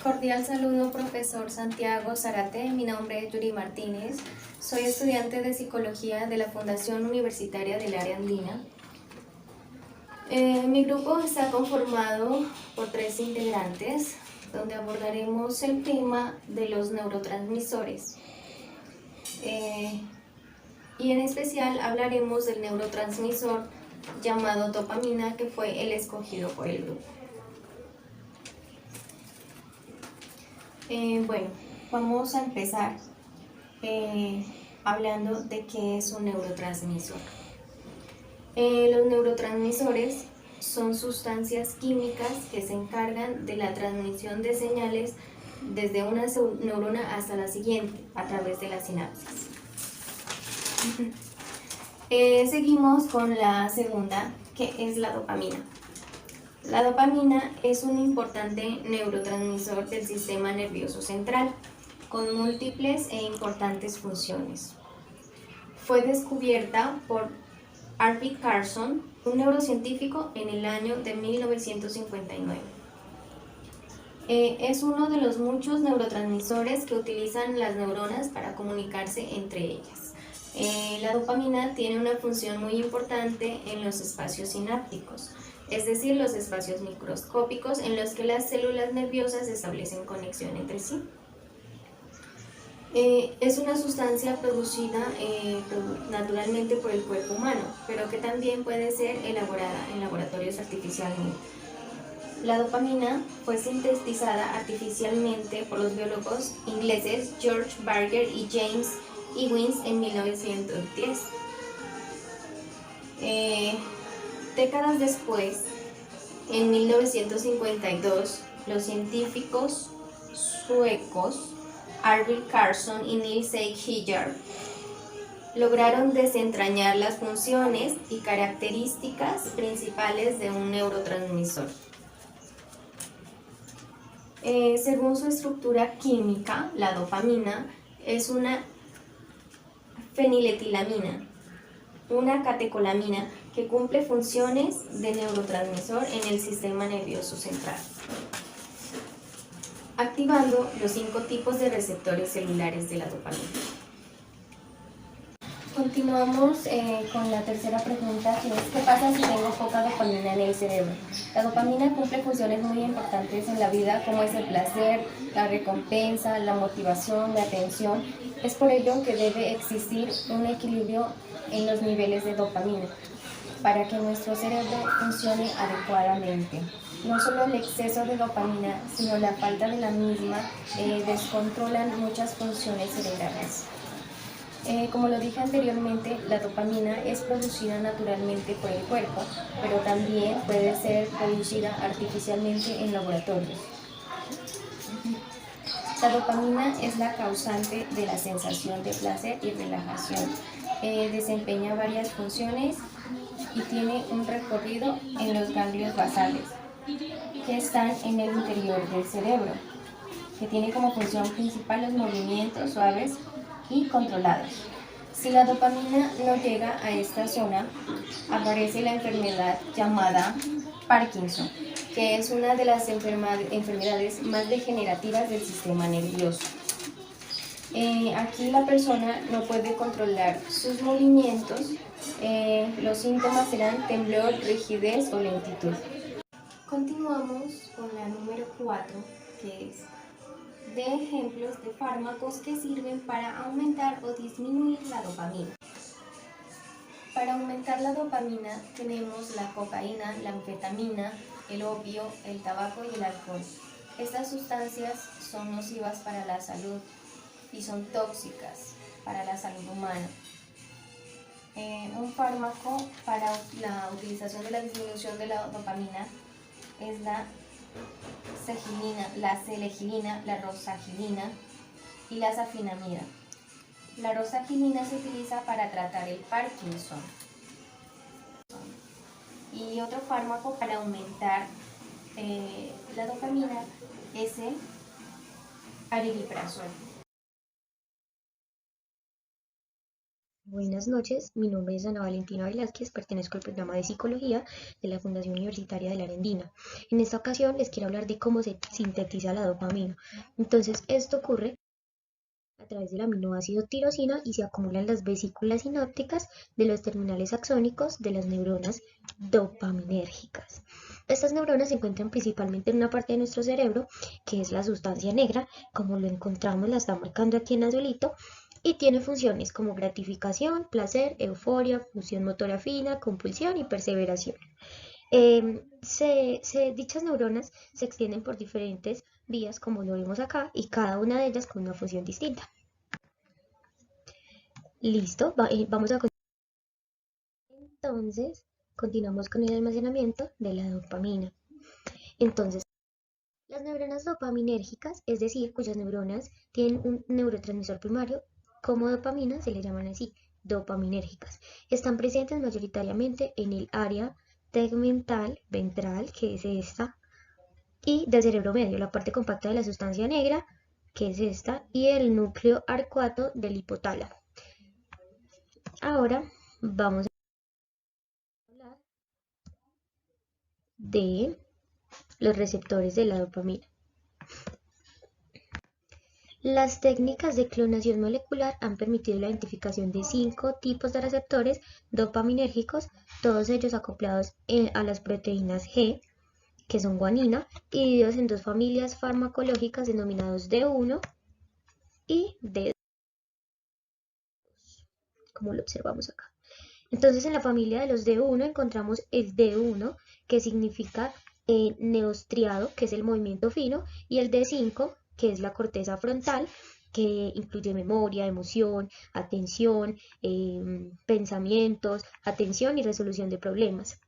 Cordial saludo, profesor Santiago Zarate. Mi nombre es Yuri Martínez. Soy estudiante de Psicología de la Fundación Universitaria del Área Andina. Mi grupo está conformado por 3 integrantes, donde abordaremos el tema de los neurotransmisores. Y en especial hablaremos del neurotransmisor llamado dopamina, que fue el escogido por el grupo. Bueno, vamos a empezar hablando de qué es un neurotransmisor. Los neurotransmisores son sustancias químicas que se encargan de la transmisión de señales desde una neurona hasta la siguiente a través de la sinapsis. Seguimos con la segunda, que es la dopamina. La dopamina es un importante neurotransmisor del sistema nervioso central, con múltiples e importantes funciones. Fue descubierta por Arvid Carlsson, un neurocientífico, en el año de 1959. Es uno de los muchos neurotransmisores que utilizan las neuronas para comunicarse entre ellas. La dopamina tiene una función muy importante en los espacios sinápticos, es decir, los espacios microscópicos en los que las células nerviosas establecen conexión entre sí. Es una sustancia producida naturalmente por el cuerpo humano, pero que también puede ser elaborada en laboratorios artificialmente. La dopamina fue sintetizada artificialmente por los biólogos ingleses George Berger y James Ewings en 1910. Décadas después, en 1952, los científicos suecos Arvid Carlsson y Nils Hilliard lograron desentrañar las funciones y características principales de un neurotransmisor. Según su estructura química, la dopamina es una feniletilamina, una catecolamina que cumple funciones de neurotransmisor en el sistema nervioso central, activando los 5 tipos de receptores celulares de la dopamina. Continuamos con la tercera pregunta, que es ¿qué pasa si tengo poca dopamina en el cerebro? La dopamina cumple funciones muy importantes en la vida, como es el placer, la recompensa, la motivación, la atención. Es por ello que debe existir un equilibrio en los niveles de dopamina para que nuestro cerebro funcione adecuadamente. No solo el exceso de dopamina, sino la falta de la misma descontrolan muchas funciones cerebrales. Como lo dije anteriormente, la dopamina es producida naturalmente por el cuerpo, pero también puede ser producida artificialmente en laboratorios. La dopamina es la causante de la sensación de placer y relajación. Desempeña varias funciones y tiene un recorrido en los ganglios basales, que están en el interior del cerebro, que tiene como función principal los movimientos suaves y controlados. Si la dopamina no llega a esta zona, aparece la enfermedad llamada Parkinson, que es una de las enfermedades más degenerativas del sistema nervioso. Aquí la persona no puede controlar sus movimientos. Los síntomas serán temblor, rigidez o lentitud. Continuamos con la número 4, que es de ejemplos de fármacos que sirven para aumentar o disminuir la dopamina. Para aumentar la dopamina tenemos la cocaína, la anfetamina, el opio, el tabaco y el alcohol. Estas sustancias son nocivas para la salud y son tóxicas para la salud humana. Un fármaco para la utilización de la disminución de la dopamina es la selegilina, la rosagilina y la safinamida. La rosagilina se utiliza para tratar el Parkinson. Y otro fármaco para aumentar la dopamina es el aripiprazol. Buenas noches, mi nombre es Ana Valentina Velázquez, pertenezco al programa de Psicología de la Fundación Universitaria de la Arandina. En esta ocasión les quiero hablar de cómo se sintetiza la dopamina. Entonces, esto ocurre a través del aminoácido tirosina y se acumulan las vesículas sinápticas de los terminales axónicos de las neuronas dopaminérgicas. Estas neuronas se encuentran principalmente en una parte de nuestro cerebro, que es la sustancia negra, como lo encontramos, la está marcando aquí en azulito, y tiene funciones como gratificación, placer, euforia, función motora fina, compulsión y perseveración. Dichas neuronas se extienden por diferentes vías, como lo vemos acá, y cada una de ellas con una función distinta. Listo, vamos a entonces continuamos con el almacenamiento de la dopamina. Entonces, las neuronas dopaminérgicas, es decir, cuyas neuronas tienen un neurotransmisor primario, como dopamina, se le llaman así, dopaminérgicas. Están presentes mayoritariamente en el área tegmental ventral, que es esta, y del cerebro medio, la parte compacta de la sustancia negra, que es esta, y el núcleo arcuato del hipotálamo. Ahora vamos a hablar de los receptores de la dopamina. Las técnicas de clonación molecular han permitido la identificación de 5 tipos de receptores dopaminérgicos, todos ellos acoplados a las proteínas G, que son guanina, y divididos en dos familias farmacológicas denominados D1 y D2, como lo observamos acá. Entonces, en la familia de los D1 encontramos el D1, que significa neostriado, que es el movimiento fino, y el D5, que es la corteza frontal, que incluye memoria, emoción, atención, pensamientos, atención y resolución de problemas.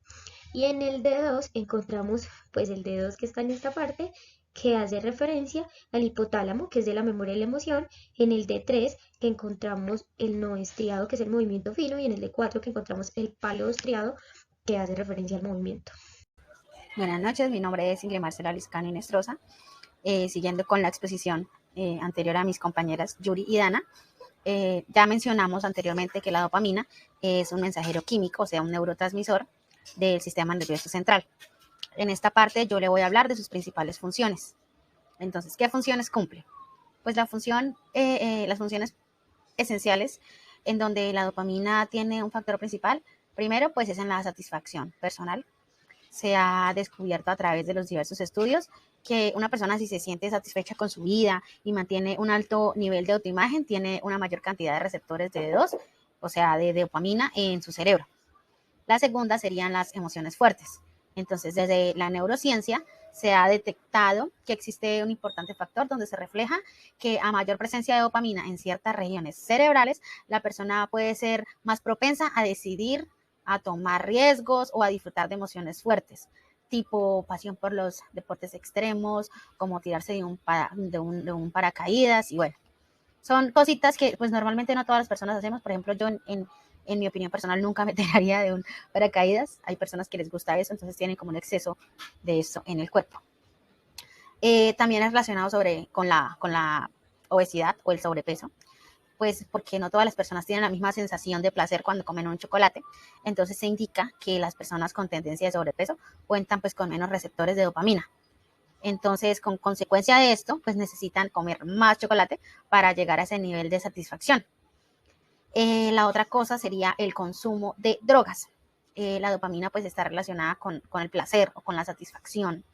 Y en el D2 encontramos pues el D2 que está en esta parte, que hace referencia al hipotálamo, que es de la memoria y la emoción, en el D3 que encontramos el no estriado, que es el movimiento fino, y en el D4 que encontramos el palo estriado, que hace referencia al movimiento. Buenas noches, mi nombre es Ingrid Marcela Liscano Inestrosa. Siguiendo con la exposición anterior a mis compañeras Yuri y Dana, ya mencionamos anteriormente que la dopamina es un mensajero químico, o sea, un neurotransmisor del sistema nervioso central. En esta parte yo le voy a hablar de sus principales funciones. Entonces, ¿qué funciones cumple? Pues las funciones esenciales en donde la dopamina tiene un factor principal, primero pues es en la satisfacción personal. Se ha descubierto a través de los diversos estudios que una persona, si se siente satisfecha con su vida y mantiene un alto nivel de autoimagen, tiene una mayor cantidad de receptores de D2, o sea, de dopamina en su cerebro. La segunda serían las emociones fuertes. Entonces, desde la neurociencia se ha detectado que existe un importante factor donde se refleja que a mayor presencia de dopamina en ciertas regiones cerebrales, la persona puede ser más propensa a decidir, a tomar riesgos o a disfrutar de emociones fuertes, tipo pasión por los deportes extremos, como tirarse de un paracaídas, y bueno, son cositas que pues normalmente no todas las personas hacemos. Por ejemplo, yo en mi opinión personal nunca me tiraría de un paracaídas. Hay personas que les gusta eso, entonces tienen como un exceso de eso en el cuerpo. También es relacionado con la obesidad o el sobrepeso, pues porque no todas las personas tienen la misma sensación de placer cuando comen un chocolate. Entonces se indica que las personas con tendencia de sobrepeso cuentan pues con menos receptores de dopamina. Entonces, con consecuencia de esto, pues necesitan comer más chocolate para llegar a ese nivel de satisfacción. La otra cosa sería el consumo de drogas. La dopamina pues está relacionada con el placer o con la satisfacción.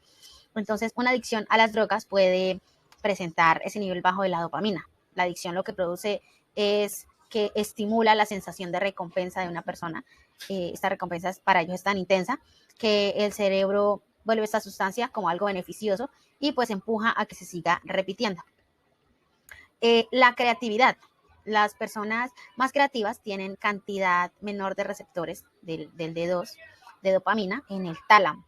Entonces, una adicción a las drogas puede presentar ese nivel bajo de la dopamina. La adicción lo que produce es que estimula la sensación de recompensa de una persona. Esta recompensa para ellos es tan intensa que el cerebro vuelve esta sustancia como algo beneficioso y pues empuja a que se siga repitiendo. La creatividad. Las personas más creativas tienen cantidad menor de receptores del D2, de dopamina, en el tálamo.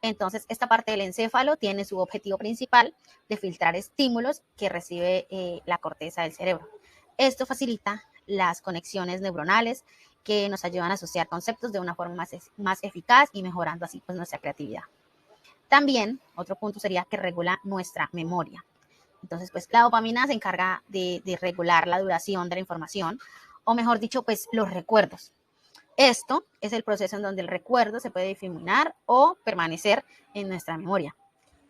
Entonces, esta parte del encéfalo tiene su objetivo principal de filtrar estímulos que recibe la corteza del cerebro. Esto facilita las conexiones neuronales que nos ayudan a asociar conceptos de una forma más eficaz y mejorando así pues nuestra creatividad. También, otro punto sería que regula nuestra memoria. Entonces, pues la dopamina se encarga de regular la duración de la información, o mejor dicho, pues los recuerdos. Esto es el proceso en donde el recuerdo se puede difuminar o permanecer en nuestra memoria.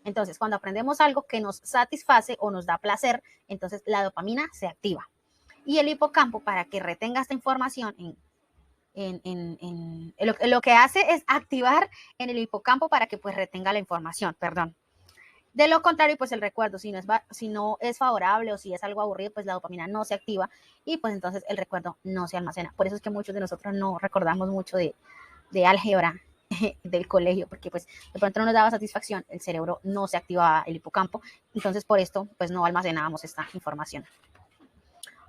Entonces, cuando aprendemos algo que nos satisface o nos da placer, entonces la dopamina se activa. Y el hipocampo, para que retenga esta información lo que hace es activar en el hipocampo para que pues retenga la información, perdón. De lo contrario, pues el recuerdo, si no es favorable o si es algo aburrido, pues la dopamina no se activa y pues entonces el recuerdo no se almacena. Por eso es que muchos de nosotros no recordamos mucho de álgebra del colegio, porque pues de pronto no nos daba satisfacción, el cerebro no se activaba el hipocampo, entonces por esto pues no almacenábamos esta información.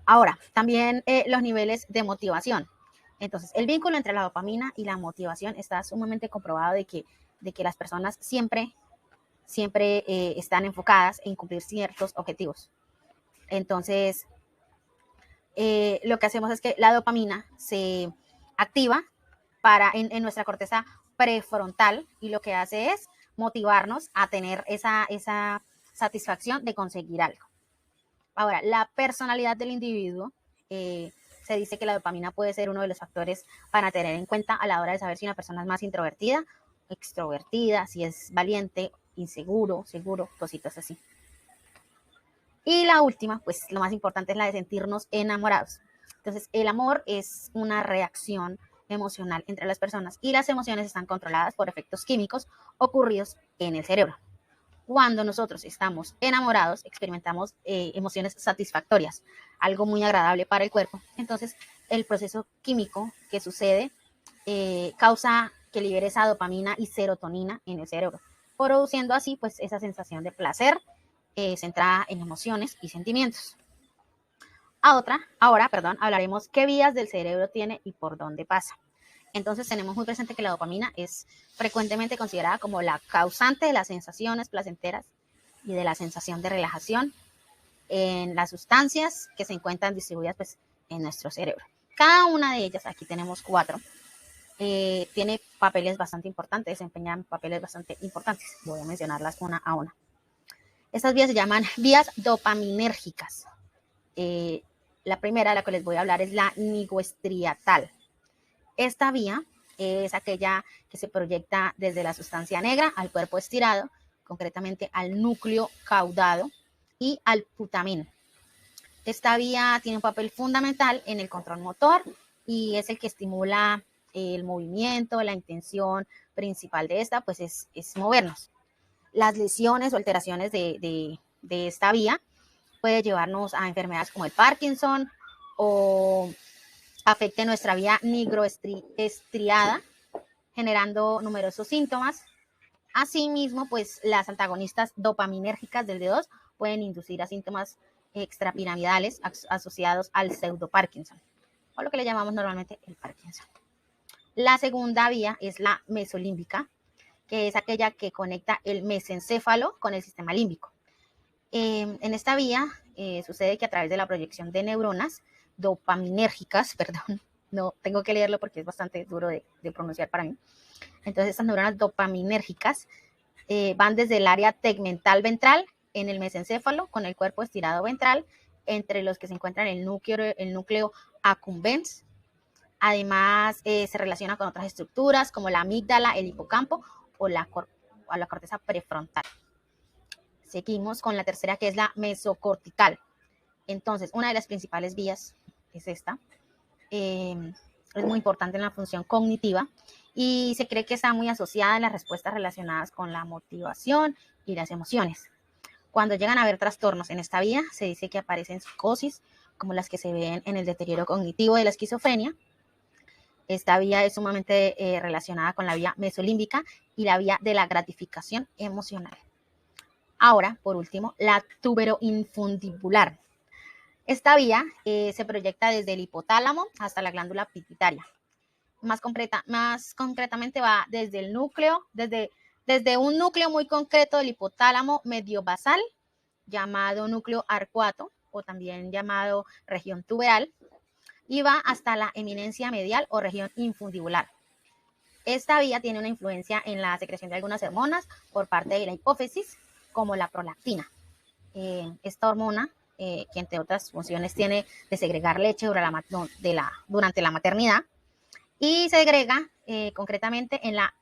Ahora, también los niveles de motivación. Entonces, el vínculo entre la dopamina y la motivación está sumamente comprobado de que las personas siempre están enfocadas en cumplir ciertos objetivos. Entonces, lo que hacemos es que la dopamina se activa en nuestra corteza prefrontal y lo que hace es motivarnos a tener esa satisfacción de conseguir algo. Ahora, la personalidad del individuo, se dice que la dopamina puede ser uno de los factores para tener en cuenta a la hora de saber si una persona es más introvertida, extrovertida, si es valiente, inseguro, seguro, cositas así. Y la última, pues lo más importante es la de sentirnos enamorados. Entonces, el amor es una reacción emocional entre las personas y las emociones están controladas por efectos químicos ocurridos en el cerebro. Cuando nosotros estamos enamorados, experimentamos emociones satisfactorias, algo muy agradable para el cuerpo. Entonces, el proceso químico que sucede causa que libere esa dopamina y serotonina en el cerebro, produciendo así pues esa sensación de placer centrada en emociones y sentimientos. Ahora, hablaremos qué vías del cerebro tiene y por dónde pasa. Entonces tenemos muy presente que la dopamina es frecuentemente considerada como la causante de las sensaciones placenteras y de la sensación de relajación en las sustancias que se encuentran distribuidas pues, en nuestro cerebro. Cada una de ellas, aquí tenemos 4, tiene papeles bastante importantes, desempeñan papeles bastante importantes. Voy a mencionarlas una a una. Estas vías se llaman vías dopaminérgicas. La primera de la que les voy a hablar es la nigroestriatal. Esta vía es aquella que se proyecta desde la sustancia negra al cuerpo estirado, concretamente al núcleo caudado y al putamen. Esta vía tiene un papel fundamental en el control motor y es el que estimula el movimiento, la intención principal de esta, pues es movernos. Las lesiones o alteraciones de esta vía puede llevarnos a enfermedades como el Parkinson o afecte nuestra vía nigroestriada, generando numerosos síntomas. Asimismo, pues las antagonistas dopaminérgicas del D2 pueden inducir a síntomas extrapiramidales asociados al pseudo-Parkinson, o lo que le llamamos normalmente el Parkinson. La segunda vía es la mesolímbica, que es aquella que conecta el mesencéfalo con el sistema límbico. En esta vía sucede que a través de la proyección de neuronas dopaminérgicas, no tengo que leerlo porque es bastante duro de pronunciar para mí. Entonces estas neuronas dopaminérgicas van desde el área tegmental ventral en el mesencéfalo con el cuerpo estirado ventral, entre los que se encuentran el núcleo accumbens. Además se relaciona con otras estructuras como la amígdala, el hipocampo o la corteza prefrontal. Seguimos con la tercera, que es la mesocortical. Entonces, una de las principales vías es esta. Es muy importante en la función cognitiva y se cree que está muy asociada a las respuestas relacionadas con la motivación y las emociones. Cuando llegan a haber trastornos en esta vía, se dice que aparecen psicosis, como las que se ven en el deterioro cognitivo de la esquizofrenia. Esta vía es sumamente relacionada con la vía mesolímbica y la vía de la gratificación emocional. Ahora, por último, la tuberoinfundibular. Esta vía se proyecta desde el hipotálamo hasta la glándula pituitaria. Más concretamente va desde el núcleo, desde un núcleo muy concreto del hipotálamo medio basal, llamado núcleo arcuato, o también llamado región tuberal, y va hasta la eminencia medial o región infundibular. Esta vía tiene una influencia en la secreción de algunas hormonas por parte de la hipófisis, como la prolactina. Esta hormona que entre otras funciones tiene de segregar leche durante la maternidad, y segrega concretamente en la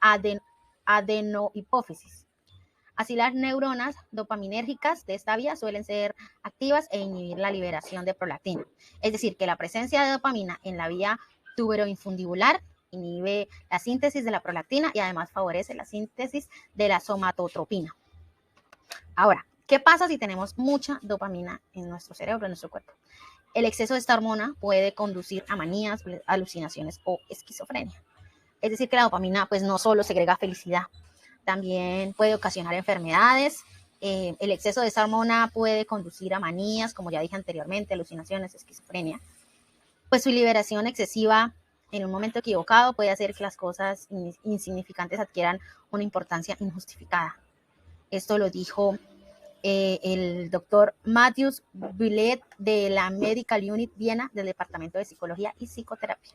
adenohipófisis. Así las neuronas dopaminérgicas de esta vía suelen ser activas e inhibir la liberación de prolactina. Es decir, que la presencia de dopamina en la vía tuberoinfundibular inhibe la síntesis de la prolactina y además favorece la síntesis de la somatotropina. Ahora, ¿qué pasa si tenemos mucha dopamina en nuestro cerebro, en nuestro cuerpo? El exceso de esta hormona puede conducir a manías, alucinaciones o esquizofrenia. Es decir, que la dopamina pues no solo segrega felicidad, también puede ocasionar enfermedades. El exceso de esta hormona puede conducir a manías, como ya dije anteriormente, alucinaciones, esquizofrenia. Pues su liberación excesiva en un momento equivocado puede hacer que las cosas insignificantes adquieran una importancia injustificada. Esto lo dijo el doctor Matthews Billet de la Medical Unit Viena del Departamento de Psicología y Psicoterapia.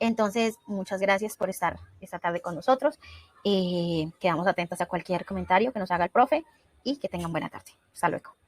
Entonces, muchas gracias por estar esta tarde con nosotros. Quedamos atentos a cualquier comentario que nos haga el profe y que tengan buena tarde. Hasta luego.